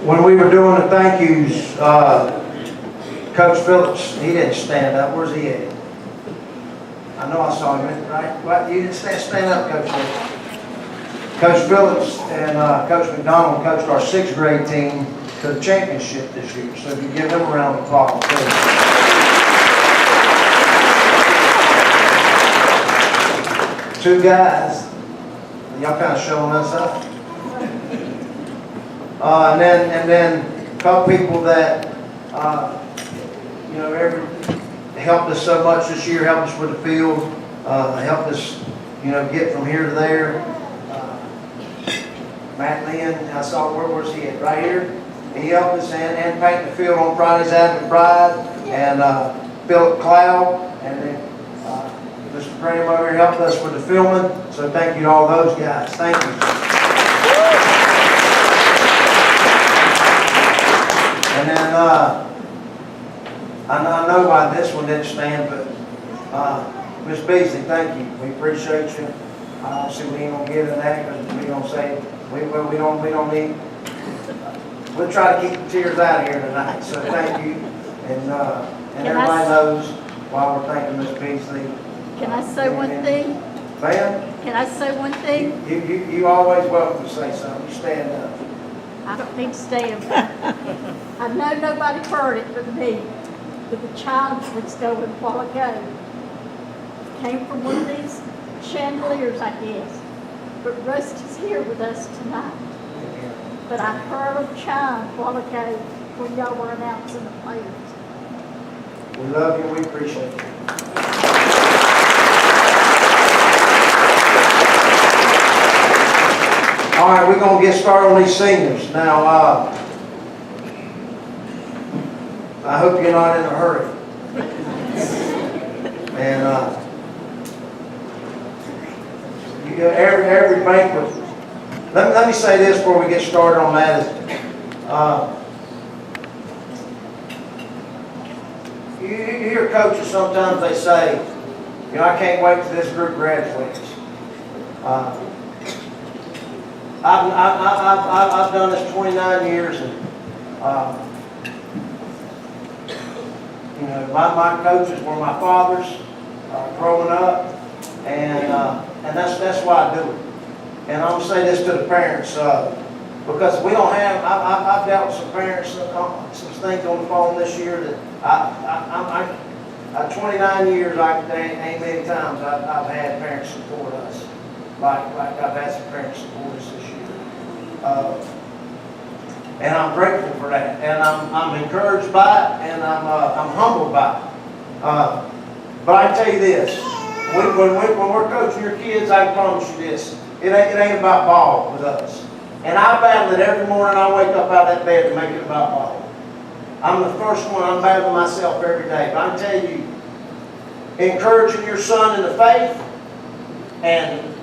When we were doing the thank yous, Coach Phillips, he didn't stand up. Where's he at? I know I saw him, right? What? You didn't stand up, Coach Phillips. Coach Phillips and Coach McDonald coached our 6th grade team to the championship this year. So if you give them a round of applause, please. Two guys. Y'all kind of showing us up. And then a couple people that helped us so much this year, helped us with the field, helped us get from here to there. Matt Lynn, I saw where was he at? Right here. He helped us and paint the field on Friday's Advent Bride, and Philip Cloud, and then Mr. Graham over here helped us with the filming. So thank you to all those guys. Thank you. And then I know why this one didn't stand, but Miss Beasley, thank you. We appreciate you. Obviously, we ain't gonna get into that because we don't say we don't need. We'll try to keep the tears out of here tonight. So thank you, and everybody knows why we're thanking Miss Beasley. Can I say one thing? Ma'am? Can I say one thing? You always welcome to say something. You stand up. I don't need to stand. I know nobody heard it but me. But the child was going a while ago. Came from one of these chandeliers, I guess. But Rusty's here with us tonight. But I heard a chime a while ago when y'all were announcing the players. We love you. We appreciate you. All right, we're going to get started on these seniors. Now, I hope you're not in a hurry. And every banquet. Let me say this before we get started on that. You hear coaches sometimes they say, I can't wait till this group graduates. I've done this 29 years, and my coaches were my fathers growing up, and that's why I do it. And I'm gonna say this to the parents because we don't have. I've dealt with some parents, some things on the phone this year that I 29 years. Ain't many times I've had parents support us like I've had some parents support us this year. And I'm grateful for that, and I'm encouraged by it, and I'm humbled by it. But I tell you this: when we're coaching your kids, I promise you this: it ain't about ball with us. And I battle it every morning. I wake up out of that bed to make it about ball. I'm the first one. I'm battling myself every day. But I tell you, encouraging your son in the faith and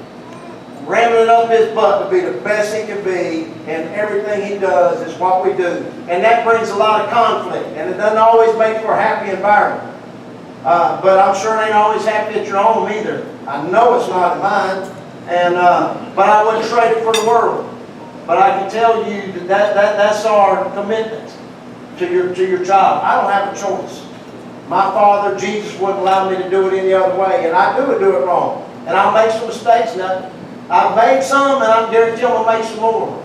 ramming up his butt to be the best he can be, and everything he does is what we do. And that brings a lot of conflict, and it doesn't always make for a happy environment. But I'm sure it ain't always happy at your home either. I know it's not at mine, and but I wouldn't trade it for the world. But I can tell you that's our commitment to your child. I don't have a choice. My father, Jesus, wouldn't allow me to do it any other way, and I do it wrong. And I'll make some mistakes now. I've made some, and I guarantee I'm gonna make some more.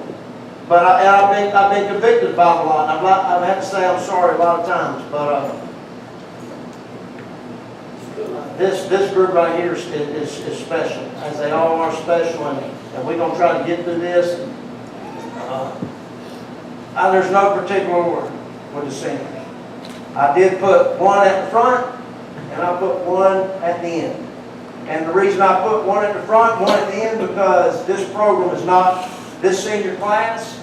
But I've been convicted about a lot. I've had to say I'm sorry a lot of times. But this group right here is special, as they all are special, and we're gonna try to get through this. There's no particular order with the seniors. I did put one at the front, and I put one at the end. And the reason I put one at the front, one at the end, because this program is not this senior class,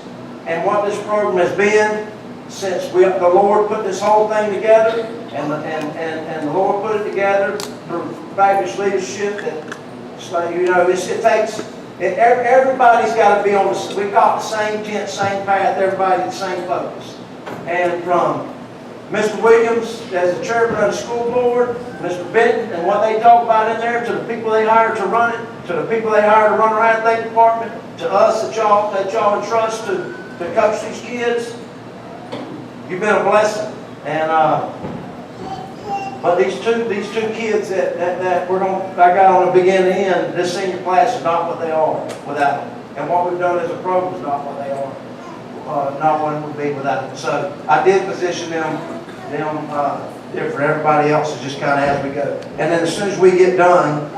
and what this program has been since the Lord put this whole thing together, and the Lord put it together through fabulous leadership. It takes. Everybody's got to be on the. We've got the same tent, same path. Everybody the same focus. And from Mr. Williams as the chairman of the school board, Mr. Benton, and what they talk about in there, to the people they hired to run it, to the people they hired to run the athletic department, to us that y'all entrust to coach these kids. You've been a blessing. And but these two kids that I got on the beginning and end, this senior class is not what they are without them. And what we've done as a program is not what they are. Not what it would be without them. So I did position them different. Everybody else is just kind of as we go. And then as soon as we get done,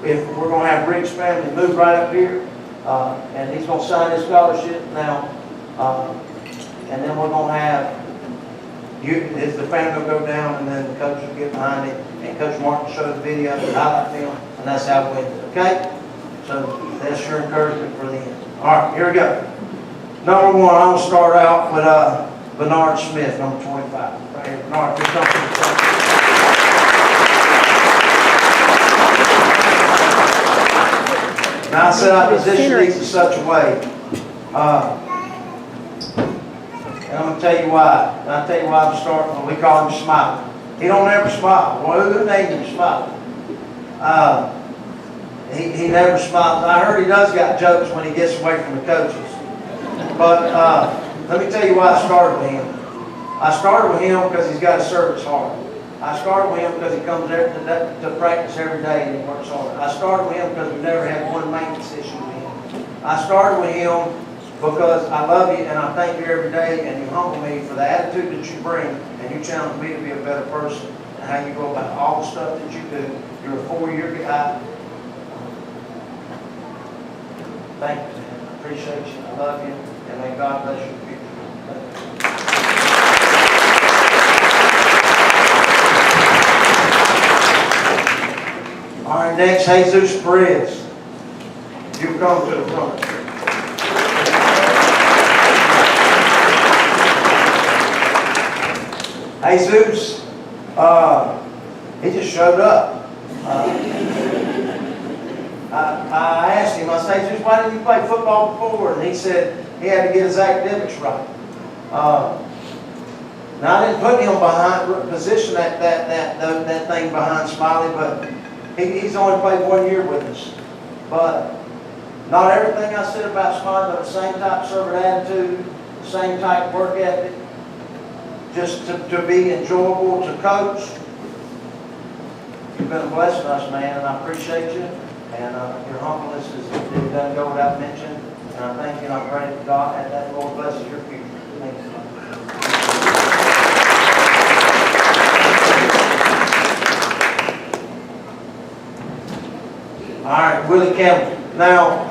if we're going to have Rick's family move right up here, and he's going to sign his scholarship now, and then we're going to have the family will go down, and then the coach will get behind it, and Coach Mark will show the video, the highlight film, and that's how we win it. Okay? So that's your encouragement for the end. All right, here we go. Number one, I'm going to start out with Bernard Smith, number 25. Right here, Bernard, just come to the front. Now I said I positioned these in such a way. And I'm going to tell you why. And I'll tell you why I'm starting. We call him Smiley. He don't ever smile. Well, who named him Smiley? He never smiles. I heard he does got jokes when he gets away from the coaches. But let me tell you why I started with him. I started with him because he's got a service heart. I started with him because he comes there to practice every day and he works hard. I started with him because we never had one maintenance issue with him. I started with him because I love you and I thank you every day and you humble me for the attitude that you bring and you challenge me to be a better person and how you go about all the stuff that you do. You're a 4-year guy. Thank you, man. I appreciate you. I love you. And may God bless your future. All right, next, Jesus Perez. You come to the front. Jesus, he just showed up. I asked him, I said, Jesus, why didn't you play football before? And he said he had to get his academics right. Now I didn't put him position that thing behind Smiley, but he's only played 1 year with us. But not everything I said about Smiley, but the same type of servant attitude, the same type of work ethic, just to be enjoyable to coach. You've been a blessing to us, man, and I appreciate you. And your humbleness doesn't go without mention. And I thank you and I pray that God and that Lord blesses your future. Thank you. All right, Willie Campbell. Now,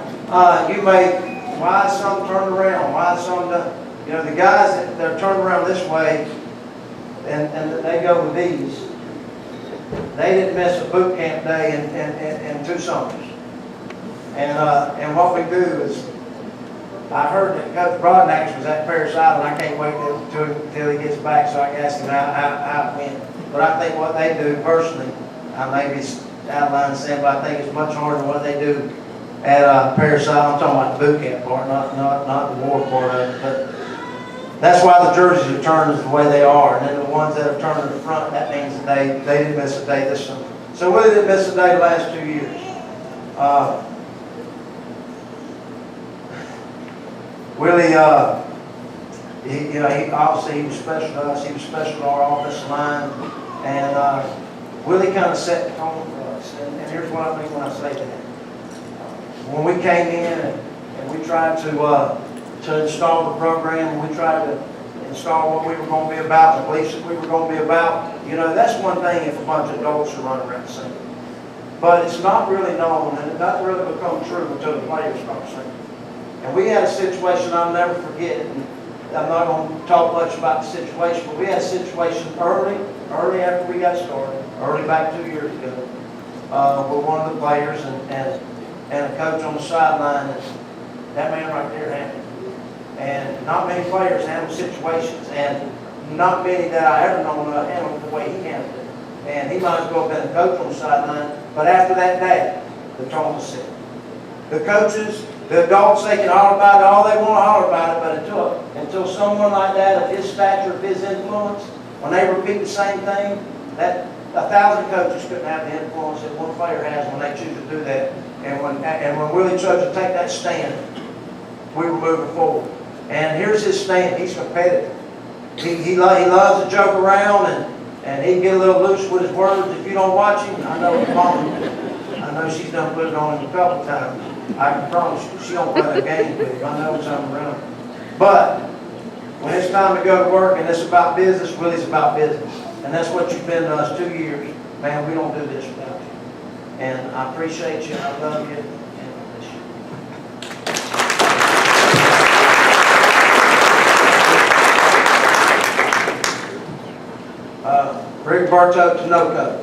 you may, why is some turned around? Why is some done? You know, the guys that are turned around this way and they go with these, they didn't miss a boot camp day in 2 summers. And what we do is, I heard that Coach Broadnax was at Paris Island. I can't wait till he gets back so I can ask him how it went. But I think what they do personally, I may be out of line saying, but I think it's much harder than what they do at Paris Island. I'm talking about the boot camp part, not the war part of it. But that's why the jerseys are turned the way they are. And then the ones that have turned to the front, that means that they didn't miss a day this summer. So Willie didn't miss a day the last 2 years. Willie, he obviously he was special to us. He was special to our offensive line. And Willie kind of set the tone for us. And here's what I mean when I say that. When we came in and we tried to install the program, and we tried to install what we were going to be about, the beliefs that we were going to be about, you know, that's one thing if a bunch of adults are running around singing. But it's not really known, and it doesn't really become true until the players start singing. And we had a situation I'll never forget, and I'm not going to talk much about the situation, but we had a situation early after we got started, early back 2 years ago, with one of the players and a coach on the sideline, and that man right there handled it. And not many players handle situations, and not many that I ever known handle the way he handled it. And he might as well have been a coach on the sideline, but after that day, the tone was set. The coaches, the adults, they can holler about it all they want to holler about it, but until someone like that of his stature, of his influence, when they repeat the same thing, that 1,000 coaches couldn't have the influence that one player has when they choose to do that. And when Willie chose to take that stand, we were moving forward. And here's his stand. He's competitive. he loves to joke around, and he can get a little loose with his words if you don't watch him. I know Mom, I know she's done put it on him a couple times. I can promise you, she don't play the game with him. I know something around. But when it's time to go to work and it's about business, Willie's about business. And that's what you've been to us 2 years. Man, we don't do this without you. And I appreciate you, I love you, and I miss you. Rick Bartow to NOCO.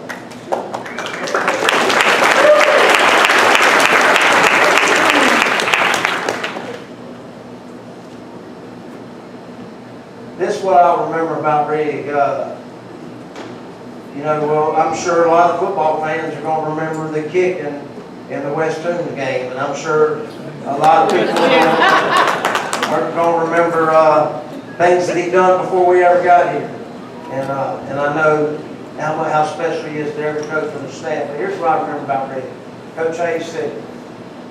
This is what I remember about Rick. You know, well, I'm sure a lot of football fans are going to remember the kick in the West Toombs game, and I'm sure a lot of people are going to remember things that he done before we ever got here. And I know how special he is to every coach and the staff. But here's what I remember about Rick. Coach Hayes said,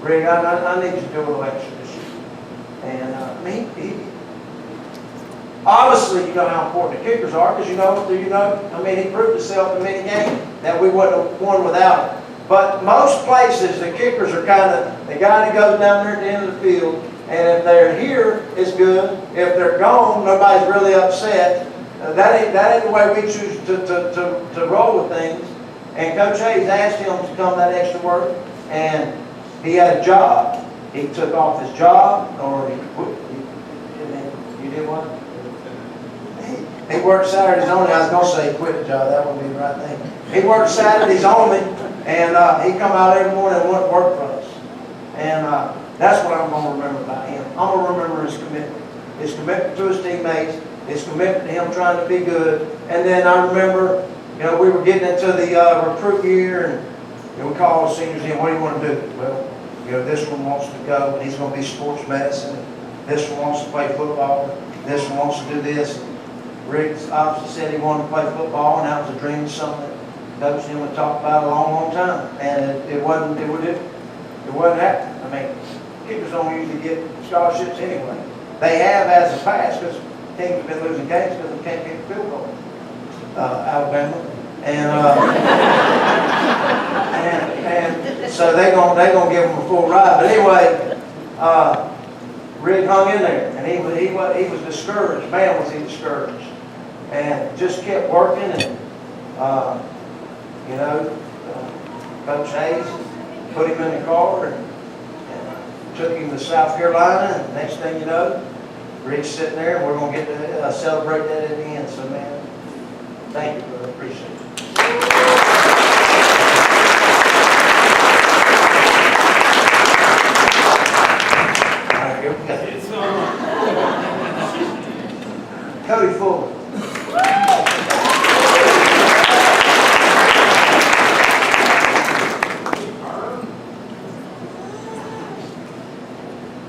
"Rick, I need you to do a little extra this year." And he obviously, you know how important the kickers are, because do you know? I mean, he proved himself in many games that we wouldn't have won without him. But most places, the kickers are kind of the guy that goes down there at the end of the field, and if they're here, it's good. If they're gone, nobody's really upset. That ain't the way we choose to roll with things. And Coach Hayes asked him to come that extra work, and he had a job. He took off his job, or you did what? He worked Saturdays only. I was going to say he quit the job. That wouldn't be the right thing. He worked Saturdays only, and he come out every morning and went to work for us. And that's what I'm going to remember about him. I'm going to remember his commitment. His commitment to his teammates, his commitment to him trying to be good. And then I remember, we were getting into the recruit year, and we called the seniors in, what do you want to do? Well, this one wants to go, and he's going to be sports medicine. This one wants to play football. This one wants to do this. Rick obviously said he wanted to play football, and that was a dream, something that Coach and him had talked about a long, long time. And it wasn't happening. I mean, kickers don't usually get scholarships anyway. They have as a pass, because teams have been losing games because they can't kick the field goal. Alabama. And so they're gonna give them a full ride. But anyway, Rick hung in there, and he was discouraged. Man, was he discouraged. And just kept working, and Coach Hayes put him in the car and took him to South Carolina, and next thing you know, Rick's sitting there, and we're going to get to celebrate that at the end. So, man, thank you, brother. Appreciate it. All right, here we go. Cody Fuller.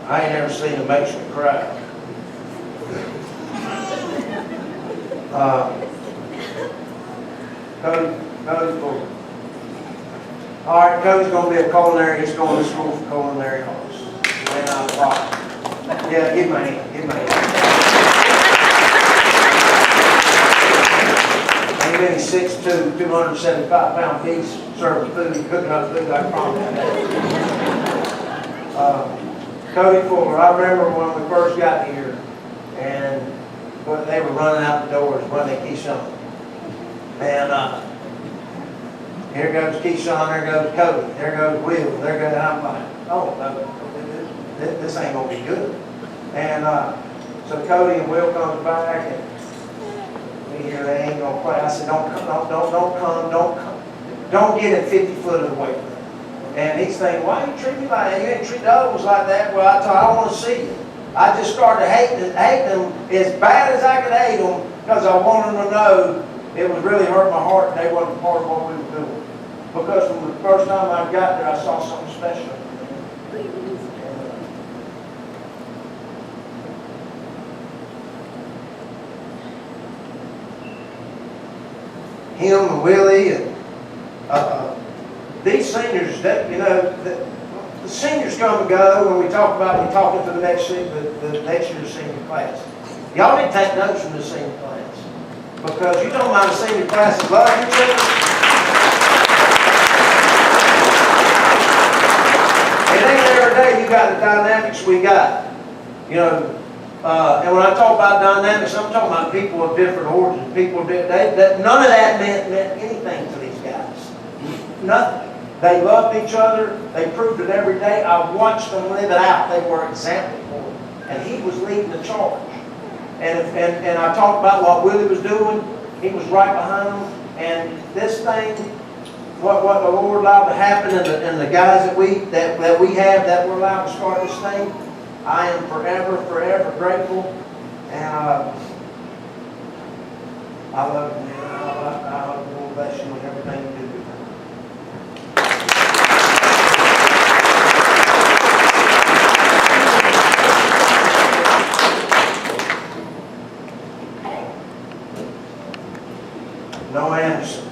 I ain't never seen him make me cry. Cody Fuller. All right, Cody's going to be a culinary. He's going to school for culinary arts. Yeah, give him a hand. Give him a hand. Ain't many 6'2", 275-pound piece serving food, cooking up food, I promise you. Cody Fuller, I remember when we first got here, and they were running out the doors, running Keyshawn. And here goes Keyshawn, there goes Cody, there goes Will, there goes, I'm like, oh, this ain't going to be good. And so Cody and Will comes back, and we hear they ain't going to play. I said, don't come. Don't get at 50 foot of the weight room. And he's thinking, why you treat me like that? You ain't treat the other ones like that. Well, I told him, I want to see you. I just started hating them as bad as I could hate them, because I wanted them to know it was really hurting my heart and they wasn't part of what we were doing. Because from the first time I got there, I saw something special. Him and Willie and these seniors, the seniors come and go when we're talking to the next year's senior class. Y'all need to take notes from the senior class. Because you don't mind the senior class love each other. It ain't every day you got the dynamics we got. You know, and when I talk about dynamics, I'm talking about people of different origins. People that none of that meant anything to these guys. Nothing. They loved each other. They proved it every day. I watched them live it out. They were example for them. And he was leading the charge. And I talked about what Willie was doing. He was right behind them. And this thing, what the Lord allowed to happen, and the guys that we have that were allowed to start this thing, I am forever grateful. And I love you, man. I hope the Lord bless you with everything you do. No Anderson.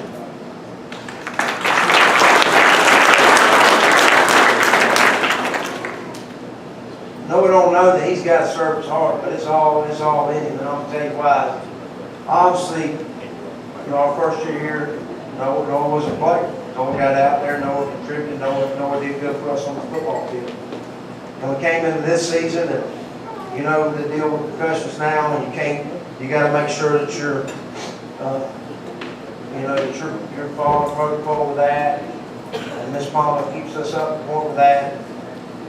No, we don't know that he's got to serve his heart, but it's all in him, and I'm gonna tell you why. Obviously, you know, our first year here, Noah was a player. Noah got out there, Noah contributed, Noah did good for us on the football field. And we came into this season, and you know the deal with concussions now, and you got to make sure that you're following protocol with that. And Miss Palmer keeps us up to point with that,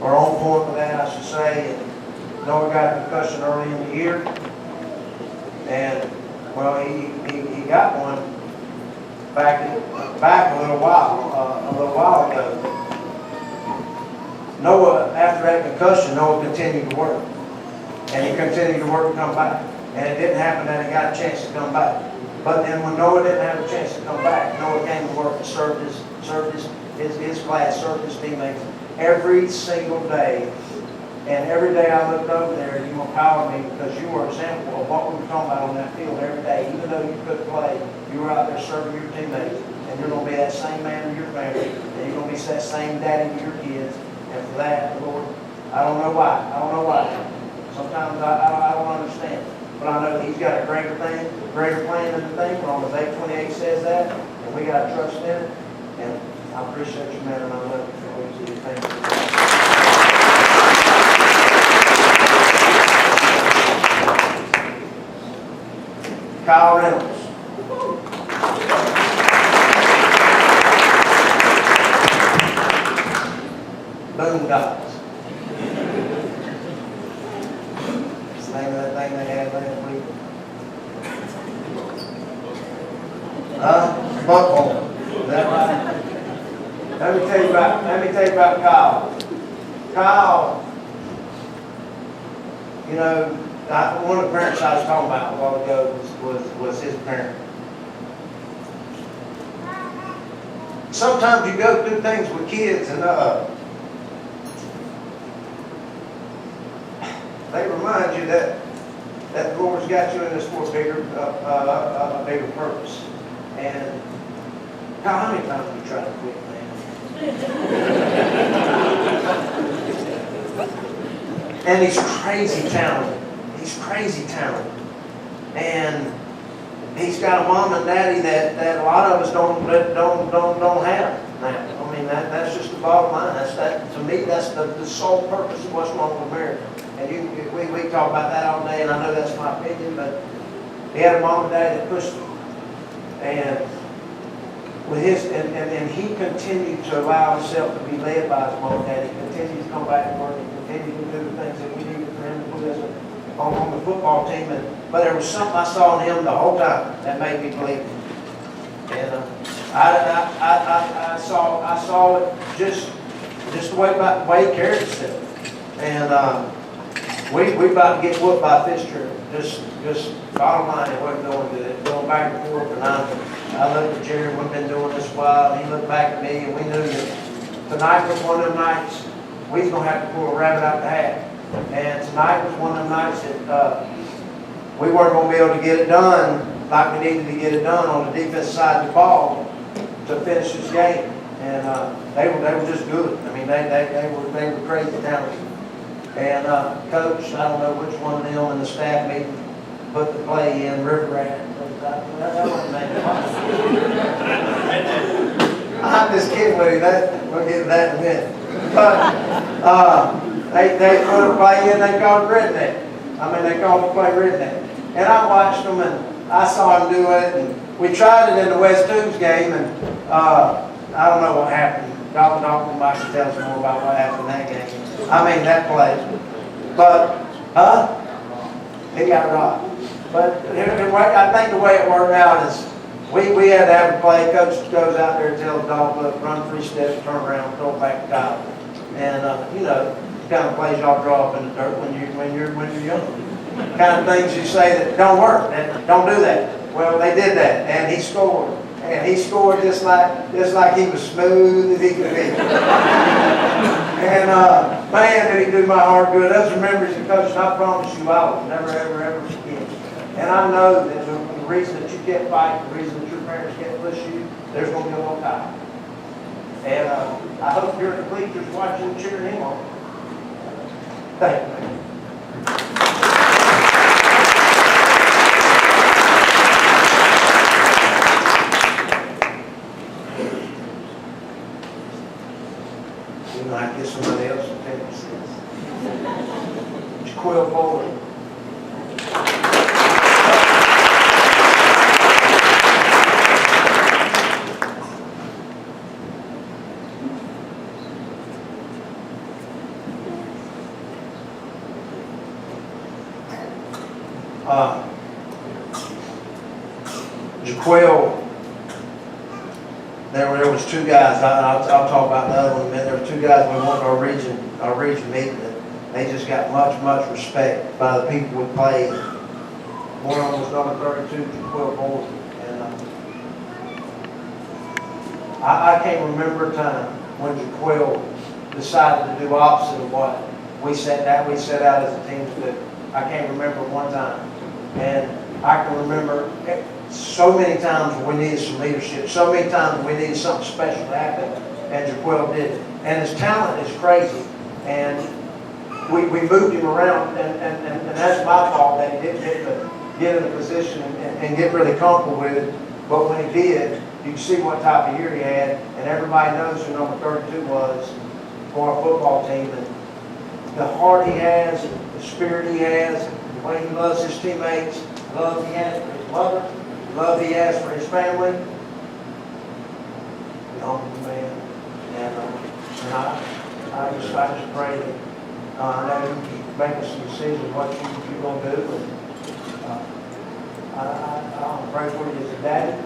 or on point with that, I should say. And Noah got a concussion early in the year, and well, he got one back a little while ago. Noah, after that concussion, Noah continued to work, and he continued to work and come back. And it didn't happen that he got a chance to come back. But then when Noah didn't have a chance to come back, Noah came to work and served his class, served his teammates every single day. And every day I looked over there, you empowered me because you were an example of what we were talking about on that field every day. Even though you couldn't play, you were out there serving your teammates. And you're going to be that same man to your family. And you're going to be that same daddy to your kids. And for that, Lord, I don't know why. Sometimes I don't understand. But I know that He's got a greater plan than the thing. Romans 8:28 says that. And we got to trust in it. And I appreciate you, man, and I love you for what you do. Thank you. Kyle Reynolds. Boom Dots. What's the name of that thing they had last week? Buckhorn. Is that right? Let me tell you about Kyle. Kyle, you know, one of the parents I was talking about a while ago was his parent. Sometimes you go through things with kids and they remind you that the Lord's got you in this for a bigger purpose. And Kyle, how many times have you tried to quit, man? And he's crazy talented. And he's got a mom and daddy that a lot of us don't have now. I mean, that's just the bottom line. To me, that's the sole purpose of what's wrong with America. And we talk about that all day, and I know that's my opinion, but he had a mom and daddy that pushed him. And with and he continued to allow himself to be led by his mom and dad. He continued to come back to work. He continued to do the things that we needed for him to do on the football team. But there was something I saw in him the whole time that made me believe him. And I saw it just the way he carried himself. And we about to get whooped by Fitzgerald. Just bottom line, it wasn't going back and forth. And I looked at Jerry, we've been doing this a while, and he looked back at me, and we knew that tonight was one of them nights we was going to have to pull a rabbit out the hat. And tonight was one of them nights that we weren't going to be able to get it done like we needed to get it done on the defensive side of the ball to finish this game. And they were just good. I mean, they were crazy talented. And Coach, I don't know which one of them in the staff meeting put the play in River Rat. That wasn't that. I'm just kidding with you. We'll get to that in a minute. But they put a play in. They called it redneck. I mean, they called the play redneck. And I watched them, and I saw them do it. And we tried it in the West Toombs game, and I don't know what happened. Dalton might tell us more about what happened in that game. I mean, that play. But, he got rocked. But I think the way it worked out is we had to have a play. Coach goes out there and tells the dog, look, run 3 steps, turn around, throw it back to Kyle. And, you know, the kind of plays y'all draw up in the dirt when you're young. The kind of things you say that don't work, and don't do that. Well, they did that, and he scored. And he scored just like he was smooth as he could be. And man, did he do my heart good. Those are memories of Coach, and I promise you I will never, ever, ever forget. And I know that the reason that you can't fight, the reason that your parents can't push you, there's going to be a long time. And I hope you're in the bleachers watching and cheering him on. Thank you. I get somebody else to take this. Jaquil Bowling. Jaquil. There was 2 guys. I'll talk about the other one in a minute. There were 2 guys we went to our region meeting. And they just got much respect by the people we played. One of them was number 32, Jaquil Bolton. And I can't remember a time when Jaquil decided to do opposite of what we set out as a team to do. I can't remember one time. And I can remember so many times when we needed some leadership, so many times when we needed something special to happen, and Jaquil did it. And his talent is crazy. And we moved him around, and that's my fault that he didn't get in a position and get really comfortable with it. But when he did, you can see what type of year he had, and everybody knows who number 32 was for our football team. And the heart he has, the spirit he has, the way he loves his teammates, the love he has for his mother, the love he has for his family. The humble man. And I just pray that you keep making some decisions what you're going to do. And I'm going to pray for you as a daddy. And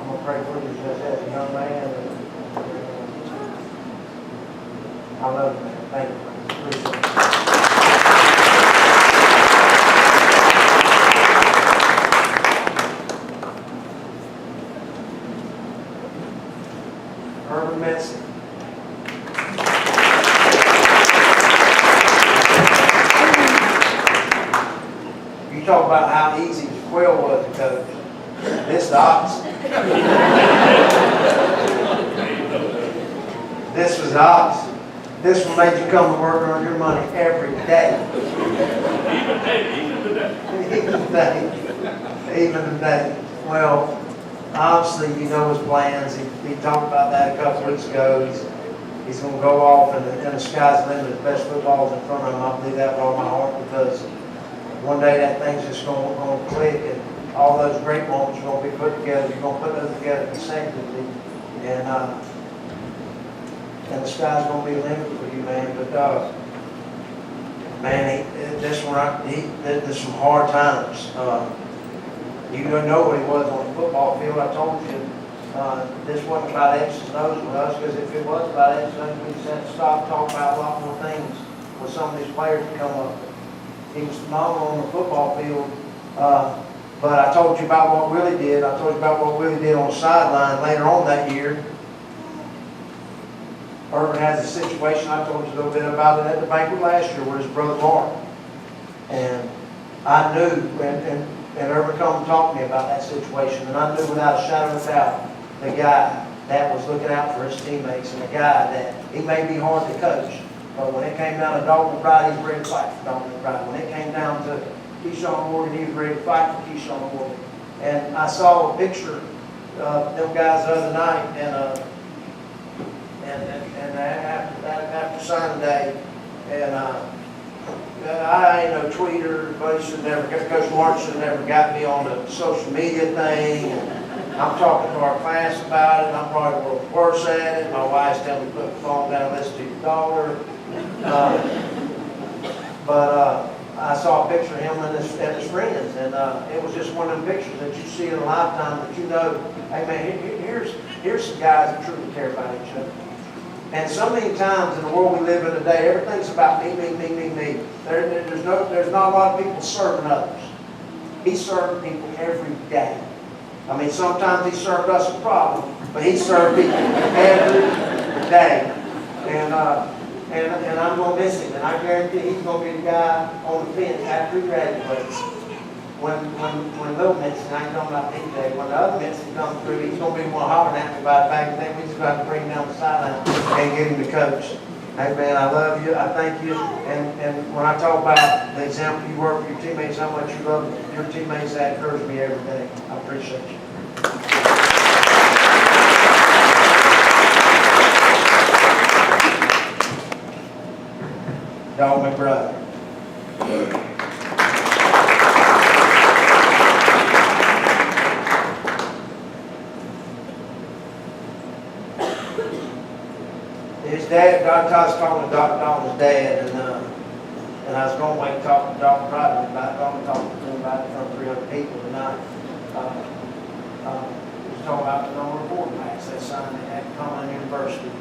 I'm going to pray for you just as a young man. And I love you, man. Thank you. Appreciate it. Urban medicine. You talk about how easy Jaquil was to coach. This the opposite. This was the opposite. This one made you come to work and earn your money every day. Even today. Well, obviously, you know his plans. He talked about that a couple weeks ago. He's going to go off, and the sky's the limit. The best football's in front of him. I believe that with all my heart, because one day that thing's just going to click, and all those great moments are going to be put together. You're going to put those together consecutively, and the sky's going to be the limit for you, man. But man, there's some hard times. You don't know what he was on the football field. I told you this wasn't about X's and O's with us, because if it was about X's and O's, we just had to stop and talk about a lot more things with some of these players to come up. He was phenomenal on the football field. But I told you about what Willie did. I told you about what Willie did on the sideline later on that year. Urban has a situation, I told you a little bit about it at the banquet last year with his brother Mark. And I knew, and Urban come and talked to me about that situation, and I knew without a shadow of a doubt the guy that was looking out for his teammates, and the guy that he may be hard to coach, but when it came down to Dalton Pride, he's ready to fight for Dalton Pride. When it came down to Keyshawn, Oregon. He was ready to fight for Keyshawn, Oregon. And I saw a picture of them guys the other night, and after signing day, and I ain't no tweeter, but Coach Marsh should have never got me on the social media thing. And I'm talking to our class about it, and I'm probably a little worse at it. My wife's telling me to put the phone down and listen to your daughter. But I saw a picture of him and his friends, and it was just one of them pictures that you see in a lifetime that you know, hey man, here's some guys that truly care about each other. And so many times in the world we live in today, everything's about me. There's not a lot of people serving others. He served people every day. I mean, sometimes he served us a problem, but he served people every day. And I'm going to miss him. And I guarantee he's going to be the guy on the bench after he graduates. When little Mitzi, I ain't talking about PJ, when the other Mitzi comes through, he's going to be one hollering at me about it back then. We just got to bring him down the sideline and get him to coach. Hey man, I love you. I thank you. And when I talk about the example you work for your teammates, how much you love your teammates, that encourages me every day. I appreciate you. Dog, my brother. His dad, Dr. Todd's talking to Dr. Dalton's dad, and I was going to wait and talk to Dr. Rodney about it. I'm talking to him about it in front of 300 people tonight. He was talking about the number of quarterbacks they signed at Conlon University,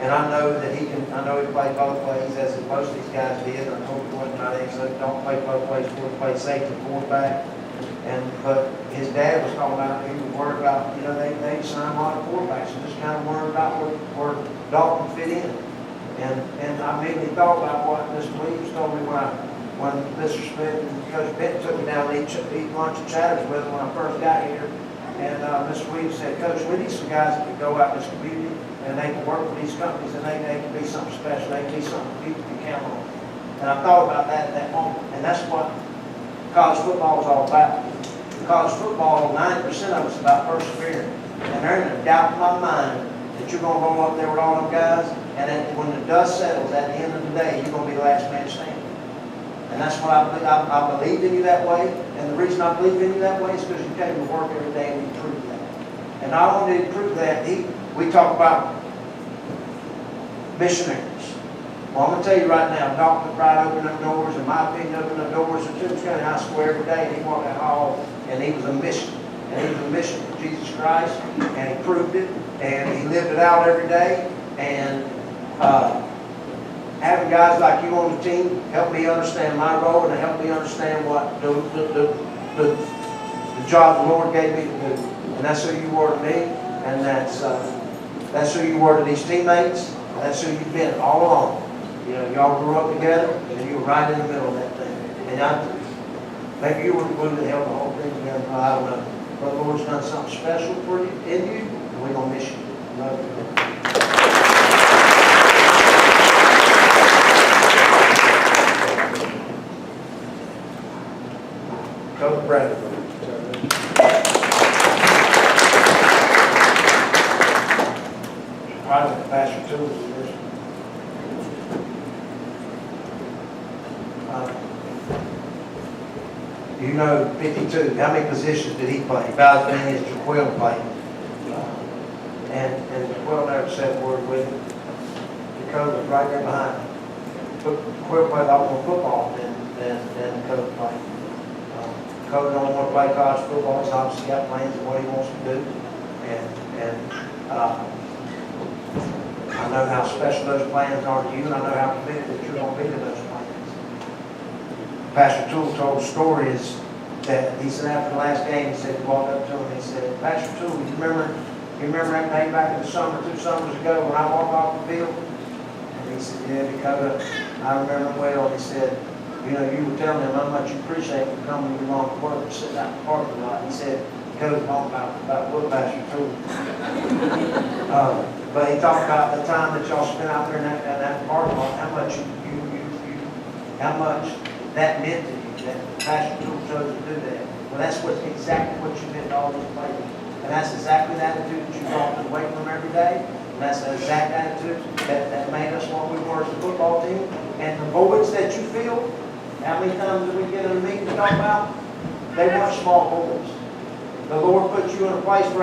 and I know that he can. I know he played both ways, as most of these guys did. I told him one night, he said, don't play both ways. We play safety quarterback. But his dad was talking about, he was worried about, they signed a lot of quarterbacks, and just kind of worried about where Dalton fit in. And I immediately thought about what Mr. Williams told me when Mr. Smith and Coach Benton took me down to eat lunch and chatters with him when I first got here. And Mr. Williams said, Coach, we need some guys that can go out in this community and they can work for these companies, and they can be something special. They can be something people can count on. And I thought about that at that moment, and that's what college football is all about. College football, 90% of it's about persevering. And there ain't a doubt in my mind that you're going to roll up there with all them guys, and then when the dust settles at the end of the day, you're going to be the last man standing. And that's what I believe. I believed in you that way, and the reason I believe in you that way is because you came to work every day and you proved that. And not only did you prove that, we talk about missionaries. Well, I'm going to tell you right now, Dr. McBride opened up doors, in my opinion, opened up doors at Toombs County High School every day, and he walked that hall, and he was a mission. And he was a mission for Jesus Christ, and he proved it, and he lived it out every day. And having guys like you on the team helped me understand my role, and helped me understand what the job the Lord gave me to do. And that's who you were to me, and that's who you were to these teammates, and that's who you've been all along. Y'all grew up together, and you were right in the middle of that thing. And maybe you were the glue that held the whole thing together. I don't know. But the Lord's done something special for you, in you, and we're going to miss you. Love you. Coach Bradley. Probably Pastor Toombs. You know 52, how many positions did he play? About as many as Jaquil played. And Jaquil never said a word with him. Jaquil was right there behind him. Jaquil played a lot more football than Coach played. Coach don't want to play college football. He's obviously got plans of what he wants to do. And I know how special those plans are to you, and I know how committed that you're going to be to those plans. Pastor Toole told the story is that he said after the last game, he said, he walked up to him and he said, Pastor Toole, you remember that day back in the summer, 2 summers ago, when I walked off the field? And he said, yeah, because I remember well. He said, you were telling him how much you appreciate him coming to your long work and sitting out in the parking lot. He said, he goes on about what Pastor Toole. But he talked about the time that y'all spent out there in that parking lot, how much that meant to you. that Pastor Tool chose to do that. Well, that's exactly what you meant to all these players. And that's exactly the attitude that you brought to the weight room every day. And that's the exact attitude that made us what we were as a football team. And the voids that you feel, how many times did we get in a meeting to talk about? They weren't small voids. The Lord put you in a place for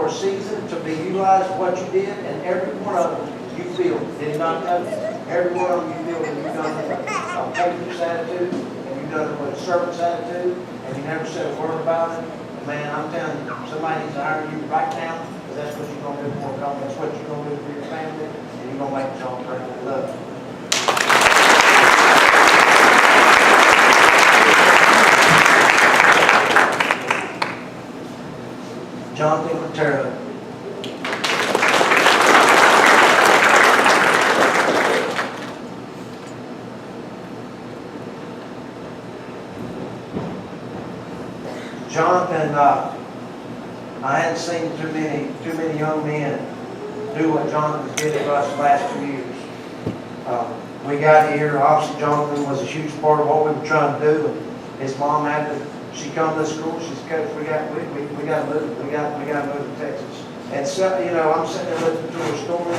a season to be utilized what you did, and every one of them you feel. Did He not tell you? Every one of them you feel that you've done it with a patriots attitude, and you've done it with a servant's attitude, and you never said a word about it. Man, I'm telling you, somebody needs to hire you right now, because that's what you're going to do for God. That's what you're going to do for your family, and you're going to make John great. I love you. Jonathan Matera. Jonathan, I hadn't seen too many young men do what Jonathan did for us the last 2 years. We got here, obviously Jonathan was a huge part of what we were trying to do. And his mom she come to school, she said, Coach, we got to move, we got to move to Texas. And so, I'm sitting there listening to her story,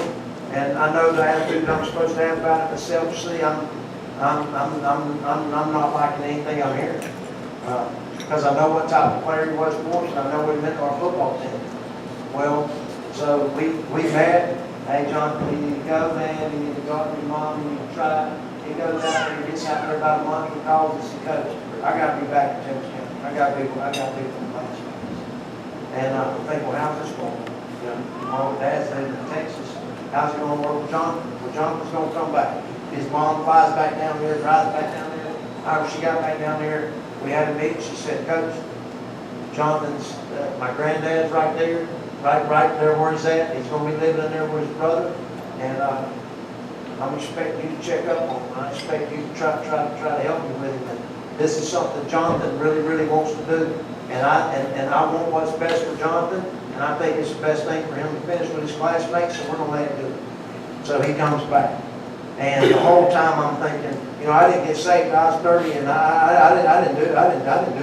and I know the attitude I'm supposed to have about it, but selfishly, I'm not liking anything I'm hearing. Because I know what type of player he was for us, and I know what he meant to our football team. Well, so we met. Hey, Jonathan, you need to go, man. You need to go up to your mom. You need to try. He goes out there, gets out there about a month, and calls us and Coach, I got to be back in Toombs County. I got to be from the place. And I'm thinking, well, how's this going? Mom and Dad's living in Texas. How's it going to work with Jonathan? Well, Jonathan's going to come back. His mom flies back down there, drives back down there. However, she got back down there. We had a meeting. She said, Coach, Jonathan's, my granddad's right there, right there where he's at. He's going to be living in there with his brother. And I'm expecting you to check up on him. I expect you to try to help me with him. And this is something Jonathan really, really wants to do. And I want what's best for Jonathan. And I think it's the best thing for him to finish with his classmates. So we're going to let him do it. So he comes back. And the whole time I'm thinking, I didn't get saved till I was 30, and I didn't do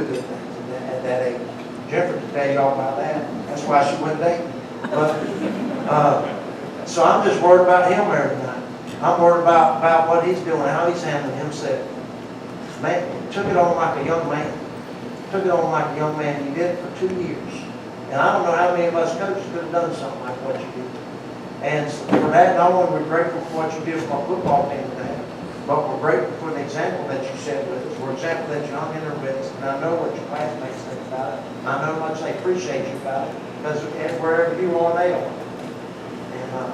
good things at that age. Jennifer can tell you all about that. That's why she went dating. But so I'm just worried about him every night. I'm worried about what he's doing, how he's handling himself. Man, took it on like a young man. Took it on like a young man. He did it for 2 years. And I don't know how many of us coaches could have done something like what you did. And for that, not only are we grateful for what you did for our football team today, but we're grateful for the example that you set with us. We're example that you hung in there with us. And I know what your classmates think about it. I know how much they appreciate you about it. Because wherever you are, they are. And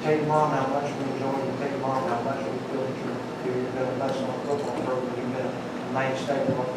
tell your mom how much we enjoy you. Tell your mom how much we feel that you're going to bless on the football program. You've been a mainstay of our